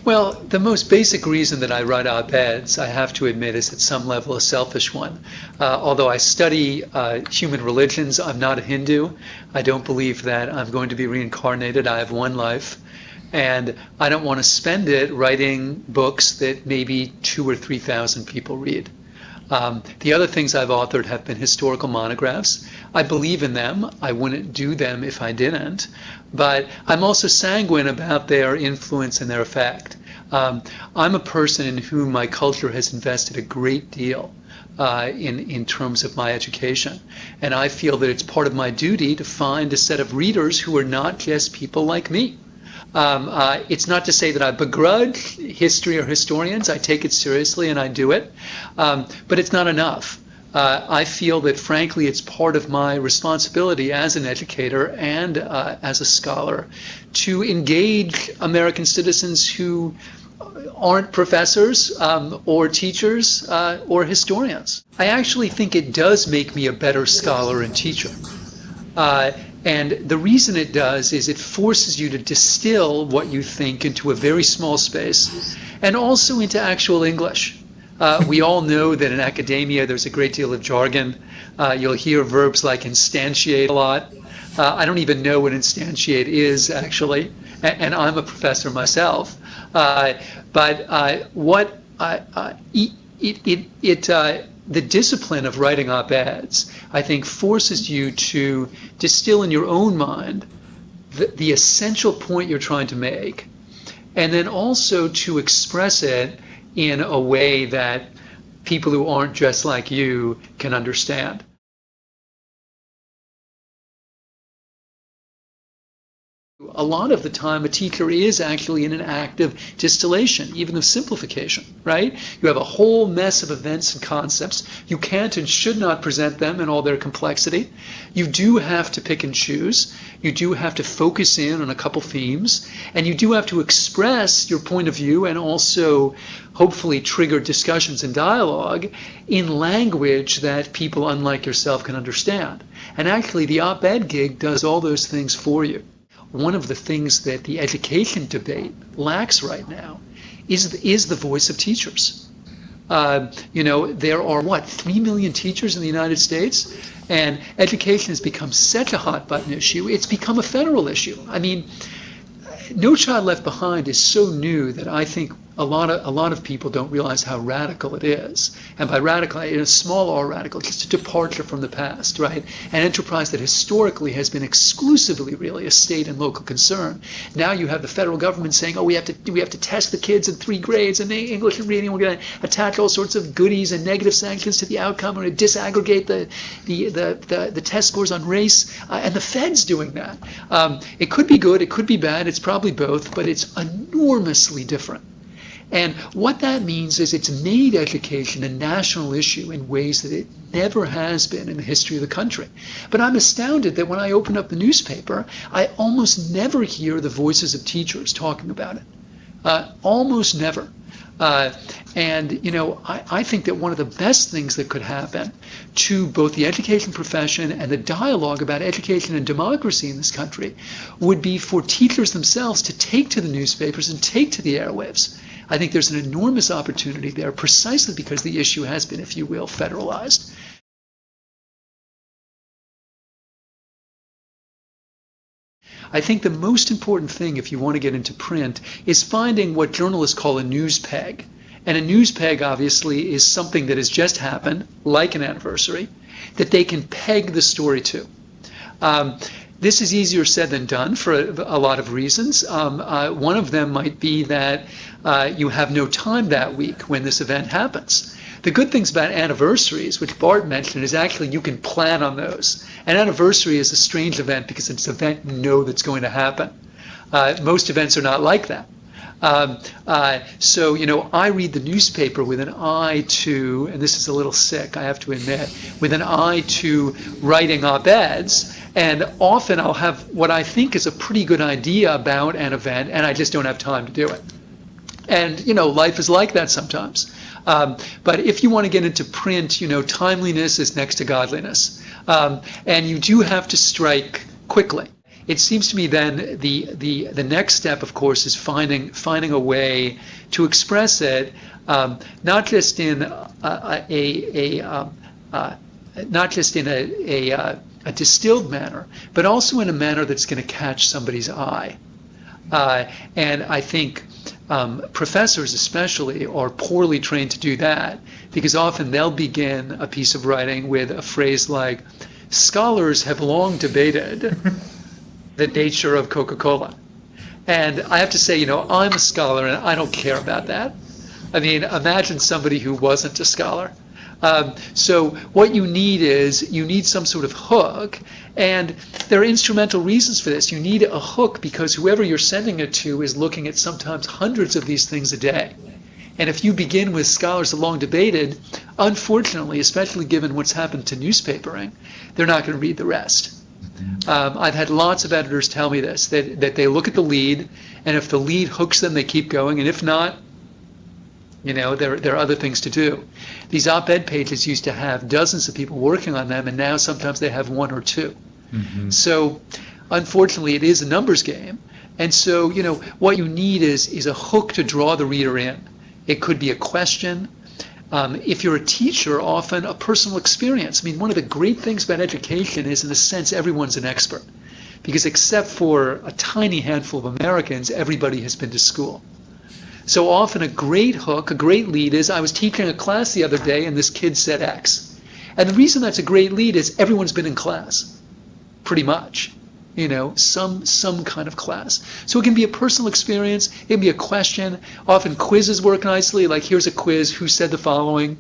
Well, the most basic reason that I write op-eds, I have to admit, is at some level a selfish one. Although I study human religions, I'm not a Hindu. I don't believe that I'm going to be reincarnated. I have one life. And I don't want to spend it writing books that maybe 2,000 or 3,000 people read. The other things I've authored have been historical monographs. I believe in them. I wouldn't do them if I didn't. But I'm also sanguine about their influence and their effect. I'm a person in whom my culture has invested a great deal in terms of my education. And I feel that it's part of my duty to find a set of readers who are not just people like me. It's not to say that I begrudge history or historians. I take it seriously and I do it, but it's not enough. I feel that, frankly, it's part of my responsibility as an educator and as a scholar to engage American citizens who aren't professors or teachers or historians. I actually think it does make me a better scholar and teacher. And the reason it does is it forces you to distill what you think into a very small space and also into actual English. We all know that in academia there's a great deal of jargon. You'll hear verbs like instantiate a lot. I don't even know what instantiate is, actually, and I'm a professor myself. The discipline of writing op-eds, I think, forces you to distill in your own mind the essential point you're trying to make, and then also to express it in a way that people who aren't just like you can understand. A lot of the time, a teacher is actually in an act of distillation, even of simplification, right? You have a whole mess of events and concepts. You can't and should not present them in all their complexity. You do have to pick and choose. You do have to focus in on a couple themes. And you do have to express your point of view and also hopefully trigger discussions and dialogue in language that people unlike yourself can understand. And actually, the op-ed gig does all those things for you. One of the things that the education debate lacks right now is the voice of teachers. There are, 3 million teachers in the United States? And education has become such a hot button issue. It's become a federal issue. I mean, No Child Left Behind is so new that I think a lot of people don't realize how radical it is. And by radical, in a small r radical, just a departure from the past, right? An enterprise that historically has been exclusively really a state and local concern. Now you have the federal government saying, oh, we have to test the kids in 3 grades in English and reading. We're going to attach all sorts of goodies and negative sanctions to the outcome. We're going to disaggregate the test scores on race. And the Fed's doing that. It could be good. It could be bad. It's probably both, but it's enormously different. And what that means is it's made education a national issue in ways that it never has been in the history of the country. But I'm astounded that when I open up the newspaper, I almost never hear the voices of teachers talking about it. Almost never. I think that one of the best things that could happen to both the education profession and the dialogue about education and democracy in this country would be for teachers themselves to take to the newspapers and take to the airwaves. I think there's an enormous opportunity there precisely because the issue has been, if you will, federalized. I think the most important thing if you want to get into print is finding what journalists call a news peg. And a news peg, obviously, is something that has just happened, like an anniversary, that they can peg the story to. This is easier said than done for a lot of reasons. One of them might be that you have no time that week when this event happens. The good things about anniversaries, which Bart mentioned, is actually you can plan on those. An anniversary is a strange event because it's an event you know that's going to happen. Most events are not like that. I read the newspaper with an eye to, and this is a little sick, I have to admit, with an eye to writing op-eds, and often I'll have what I think is a pretty good idea about an event, and I just don't have time to do it. And, life is like that sometimes. But if you want to get into print, timeliness is next to godliness. And you do have to strike quickly. it seems to me then the next step, of course, is finding a way to express it, not just in a distilled manner, but also in a manner that's going to catch somebody's eye. And I think professors especially are poorly trained to do that, because often they'll begin a piece of writing with a phrase like, "Scholars have long debated the nature of Coca-Cola." And I have to say, I'm a scholar and I don't care about that. I mean, imagine somebody who wasn't a scholar. So what you need some sort of hook, and there are instrumental reasons for this. You need a hook because whoever you're sending it to is looking at sometimes hundreds of these things a day. And if you begin with "Scholars have long debated," unfortunately, especially given what's happened to newspapering, they're not going to read the rest. I've had lots of editors tell me this, that they look at the lead, and if the lead hooks them, they keep going, and if not, there are other things to do. These op-ed pages used to have dozens of people working on them, and now sometimes they have one or two. Mm-hmm. So unfortunately, it is a numbers game. And so, what you need is a hook to draw the reader in. It could be a question. If you're a teacher, often a personal experience. I mean, one of the great things about education is, in a sense, everyone's an expert. Because except for a tiny handful of Americans, everybody has been to school. So often a great hook, a great lead is, I was teaching a class the other day and this kid said X. And the reason that's a great lead is everyone's been in class, pretty much. Some kind of class. So it can be a personal experience, it can be a question. Often quizzes work nicely, like here's a quiz, who said the following?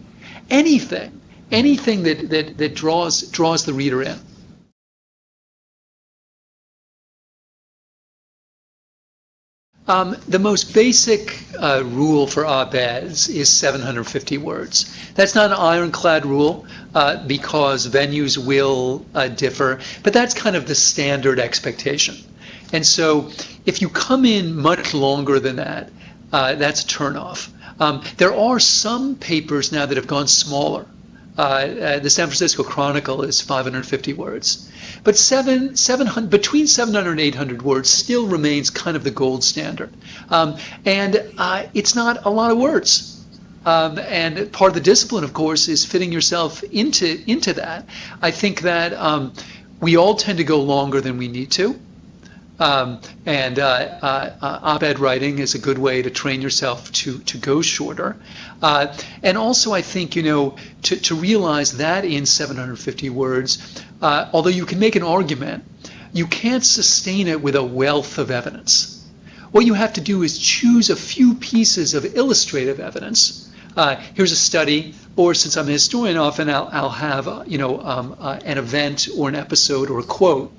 Anything that draws the reader in. The most basic rule for op-eds is 750 words. That's not an ironclad rule because venues will differ, but that's kind of the standard expectation. And so if you come in much longer than that, that's a turnoff. There are some papers now that have gone smaller. The San Francisco Chronicle is 550 words. But between 700 and 800 words still remains kind of the gold standard. And it's not a lot of words. And part of the discipline, of course, is fitting yourself into that. I think that we all tend to go longer than we need to. And op-ed writing is a good way to train yourself to go shorter. And also I think, to realize that in 750 words, although you can make an argument, you can't sustain it with a wealth of evidence. What you have to do is choose a few pieces of illustrative evidence. Here's a study, or since I'm a historian, often I'll have an event or an episode or a quote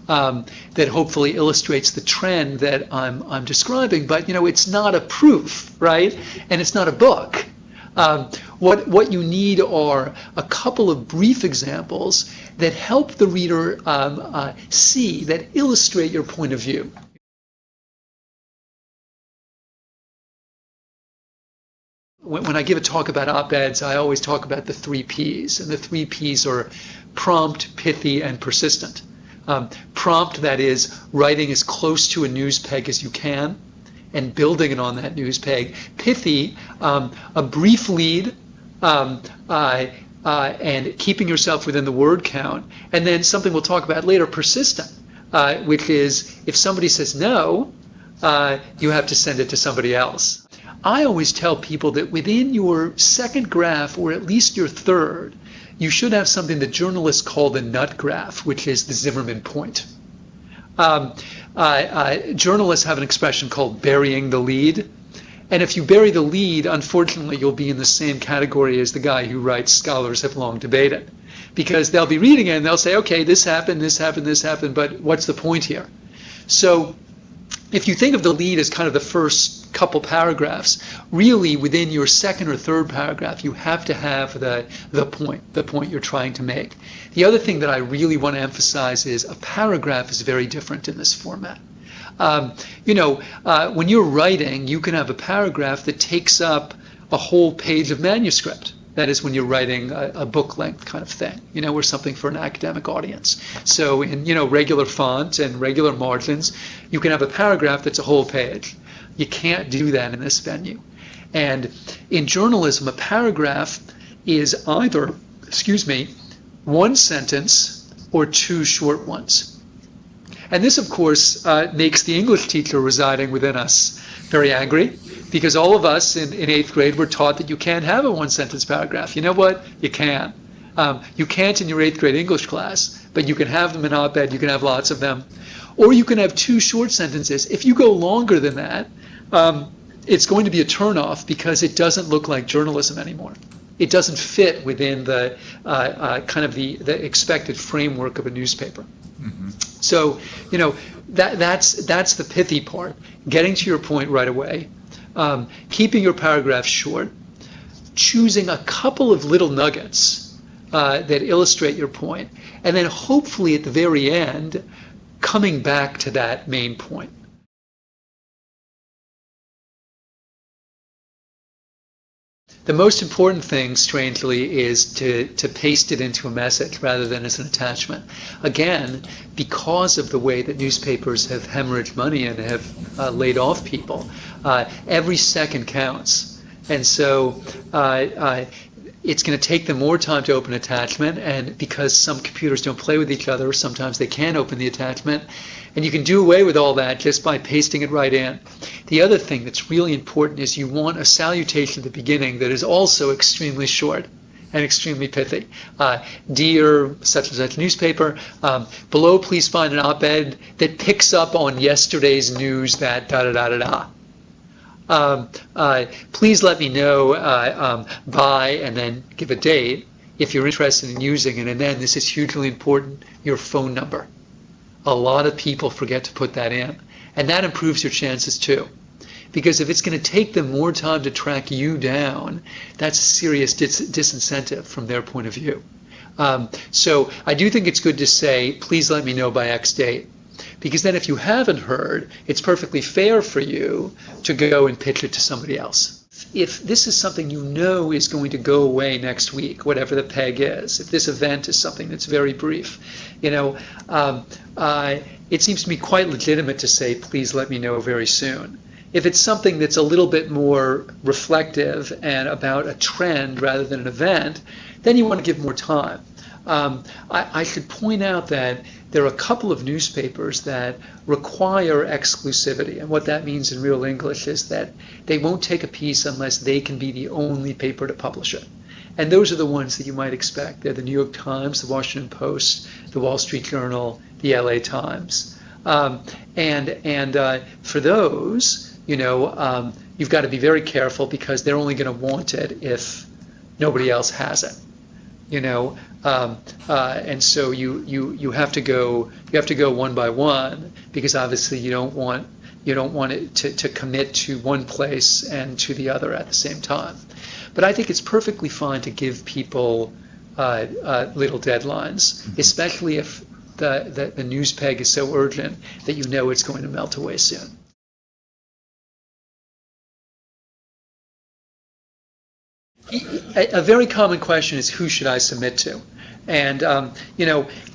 that hopefully illustrates the trend that I'm describing, but it's not a proof, right? And it's not a book. What you need are a couple of brief examples that help the reader see, that illustrate your point of view. When I give a talk about op-eds, I always talk about the 3 Ps, and the 3 Ps are prompt, pithy, and persistent. Prompt, that is, writing as close to a news peg as you can and building it on that news peg. Pithy, a brief lead and keeping yourself within the word count. And then something we'll talk about later, persistent, which is if somebody says no, you have to send it to somebody else. I always tell people that within your second graph, or at least your third, you should have something that journalists call the nut graph, which is the Zimmerman point. Journalists have an expression called burying the lead. And if you bury the lead, unfortunately, you'll be in the same category as the guy who writes "Scholars have long debated." Because they'll be reading it and they'll say, okay, this happened, this happened, this happened, but what's the point here? So if you think of the lead as kind of the first couple paragraphs, really within your second or third paragraph, you have to have the point you're trying to make. The other thing that I really want to emphasize is a paragraph is very different in this format. When you're writing, you can have a paragraph that takes up a whole page of manuscript. That is when you're writing a book length kind of thing, or something for an academic audience. So in, regular font and regular margins, you can have a paragraph that's a whole page. You can't do that in this venue. And in journalism, a paragraph is either, one sentence or two short ones. And this, of course, makes the English teacher residing within us very angry, because all of us in 8th grade were taught that you can't have a one-sentence paragraph. You know what? You can. You can't in your 8th grade English class, but you can have them in op-ed. You can have lots of them. Or you can have two short sentences. If you go longer than that, it's going to be a turnoff because it doesn't look like journalism anymore. It doesn't fit within the kind of the expected framework of a newspaper. Mm-hmm. So, that's the pithy part. Getting to your point right away, keeping your paragraph short, choosing a couple of little nuggets that illustrate your point, and then hopefully at the very end, coming back to that main point. The most important thing, strangely, is to paste it into a message rather than as an attachment. Again, because of the way that newspapers have hemorrhaged money and have laid off people, every second counts. And so it's going to take them more time to open attachment, and because some computers don't play with each other, sometimes they can't open the attachment. And you can do away with all that just by pasting it right in. The other thing that's really important is you want a salutation at the beginning that is also extremely short and extremely pithy. Dear such and such newspaper, below please find an op-ed that picks up on yesterday's news that da-da-da-da-da. Please let me know by, and then give a date if you're interested in using it. And then, this is hugely important, your phone number. A lot of people forget to put that in, and that improves your chances too. Because if it's going to take them more time to track you down, that's a serious disincentive from their point of view. So I do think it's good to say, please let me know by X date. Because then if you haven't heard, it's perfectly fair for you to go and pitch it to somebody else. If this is something you know is going to go away next week, whatever the peg is, if this event is something that's very brief, it seems to me quite legitimate to say, please let me know very soon. If it's something that's a little bit more reflective and about a trend rather than an event, then you want to give more time. I should point out that there are a couple of newspapers that require exclusivity, and what that means in real English is that they won't take a piece unless they can be the only paper to publish it. And those are the ones that you might expect. They're the New York Times, the Washington Post, the Wall Street Journal, the LA Times. And for those, you've got to be very careful because they're only going to want it if nobody else has it. And so you have to go one by one, because obviously you don't want it to commit to one place and to the other at the same time. But I think it's perfectly fine to give people little deadlines, especially if the news peg is so urgent that you know it's going to melt away soon. A very common question is, who should I submit to? And,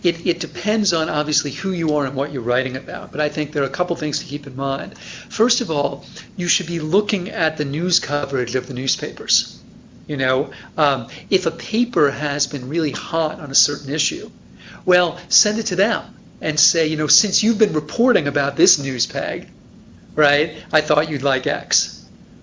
it depends on obviously who you are and what you're writing about. But I think there are a couple things to keep in mind. First of all, you should be looking at the news coverage of the newspapers. If a paper has been really hot on a certain issue, well, send it to them and say, since you've been reporting about this news peg, right, I thought you'd like X.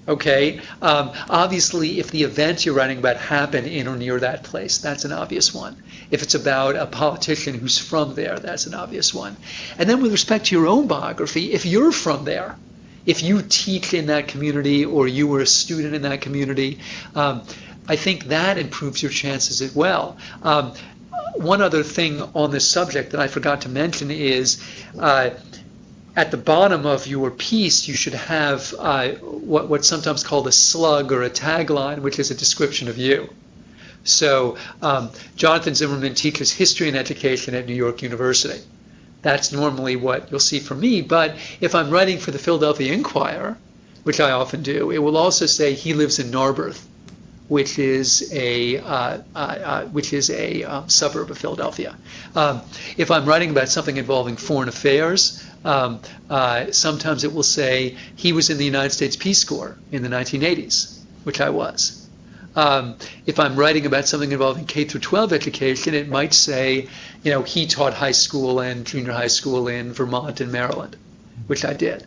Okay, obviously, if the event you're writing about happened in or near that place, that's an obvious one. If it's about a politician who's from there, that's an obvious one. And then with respect to your own biography, if you're from there, if you teach in that community or you were a student in that community, I think that improves your chances as well. One other thing on this subject that I forgot to mention is at the bottom of your piece, you should have what's sometimes called a slug or a tagline, which is a description of you. So Jonathan Zimmerman teaches history and education at New York University. That's normally what you'll see from me. But if I'm writing for the Philadelphia Inquirer, which I often do, it will also say he lives in Narberth, which is a suburb of Philadelphia. If I'm writing about something involving foreign affairs, sometimes it will say he was in the United States Peace Corps in the 1980s, which I was. If I'm writing about something involving K through 12 education, it might say, he taught high school and junior high school in Vermont and Maryland, which I did,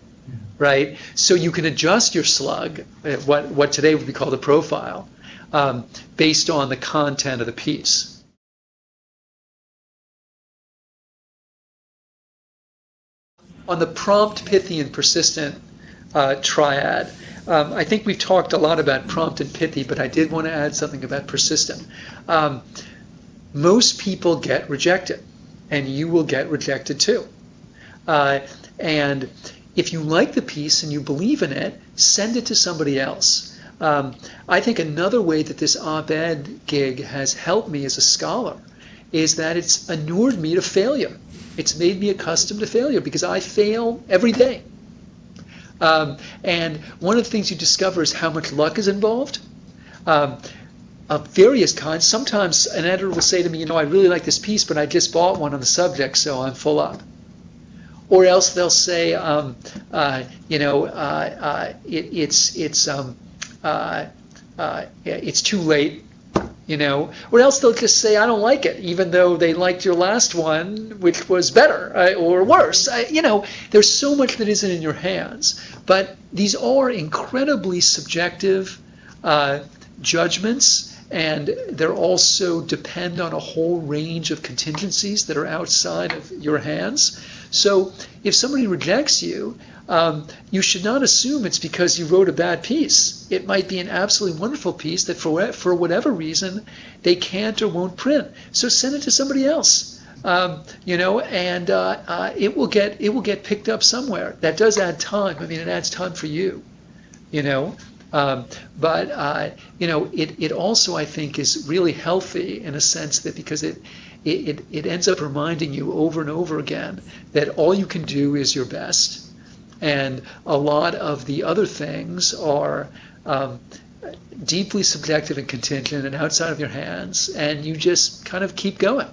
right? So you can adjust your slug, what today would be called a profile, based on the content of the piece. On the prompt, pithy, and persistent triad, I think we've talked a lot about prompt and pithy, but I did want to add something about persistent. Most people get rejected, and you will get rejected too. And if you like the piece and you believe in it, send it to somebody else. I think another way that this op-ed gig has helped me as a scholar is that it's inured me to failure. It's made me accustomed to failure because I fail every day. And one of the things you discover is how much luck is involved of various kinds. Sometimes an editor will say to me, I really like this piece, but I just bought one on the subject, so I'm full up. Or else they'll say, it's too late, or else they'll just say, I don't like it, even though they liked your last one, which was better or worse. There's so much that isn't in your hands. But these are incredibly subjective judgments, and they're also depend on a whole range of contingencies that are outside of your hands. So if somebody rejects you, you should not assume it's because you wrote a bad piece. It might be an absolutely wonderful piece that for whatever reason they can't or won't print. So send it to somebody else, and it will get picked up somewhere. That does add time. I mean, it adds time for you, but it also, I think, is really healthy in a sense that because it ends up reminding you over and over again that all you can do is your best. And a lot of the other things are deeply subjective and contingent and outside of your hands, and you just kind of keep going.